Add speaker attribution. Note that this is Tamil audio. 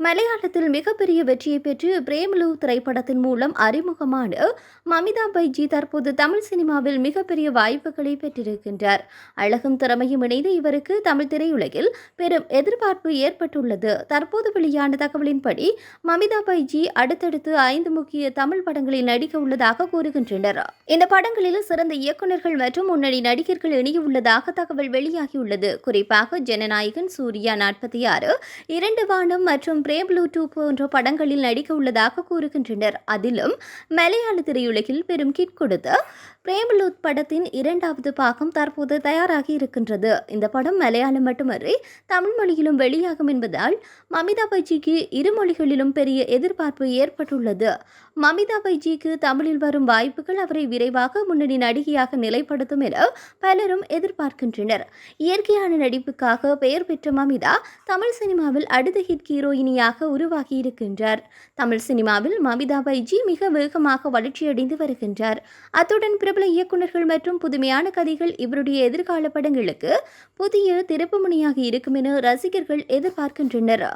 Speaker 1: மலையாளத்தில் மிகப்பெரிய வெற்றியை பெற்று பிரேமலு திரைப்படத்தின் மூலம் அறிமுகமான மமிதா பைஜி தற்போது தமிழ் சினிமாவில் மிகப்பெரிய வாய்ப்புகளை பெற்றிருக்கின்றார். அழகும் திறமையும் இணைந்த இவருக்கு தமிழ் திரையுலகில் பெரும் எதிர்பார்ப்பு ஏற்பட்டுள்ளது. தற்போது வெளியான தகவலின்படி மமிதா பைஜி அடுத்தடுத்து 5 முக்கிய தமிழ் படங்களில் நடிக்க உள்ளதாக கூறுகின்றனர். இந்த படங்களில் சிறந்த இயக்குநர்கள் மற்றும் முன்னணி நடிகர்கள் இணைய உள்ளதாக தகவல் வெளியாகியுள்ளது. குறிப்பாக ஜனநாயகன், சூர்யா 46, இரண்டு வானம் மற்றும் பிரேம்லு 2 போன்ற படங்களில் நடிக்க உள்ளதாக கூறுகின்றனர். அதிலும் மலையாள திரையுலகில் பெரும் கிட் கொடுத்த பிரேம்லு படத்தின் 2வது பாகம் தற்போது தயாராகி இருக்கின்றது. இந்த படம் மலையாளம் மட்டுமன்றி தமிழ் மொழியிலும் வெளியாகும் என்பதால் மமிதா பைஜிக்கு இரு மொழிகளிலும் பெரிய எதிர்பார்ப்பு ஏற்பட்டுள்ளது. மமிதா பைஜிக்கு தமிழில் வரும் வாய்ப்புகள் அவரை விரைவாக முன்னணி நடிகையாக நிலைப்படுத்தும் என பலரும் எதிர்பார்க்கின்றனர். இயற்கையான நடிப்புக்காக பெயர் பெற்ற மமிதா தமிழ் சினிமாவில் அடுத்த ஹிட் ஹீரோயினியாக உருவாகி இருக்கின்றார். தமிழ் சினிமாவில் மமிதா பைஜி மிக வேகமாக வளர்ச்சியடைந்து வருகின்றார். அத்துடன் பிரபல இயக்குநர்கள் மற்றும் புதுமையான கதைகள் இவருடைய எதிர்கால படங்களுக்கு புதிய திருப்புமுனையாக இருக்கும் என ரசிகர்கள் எதிர்பார்க்கின்றனர்.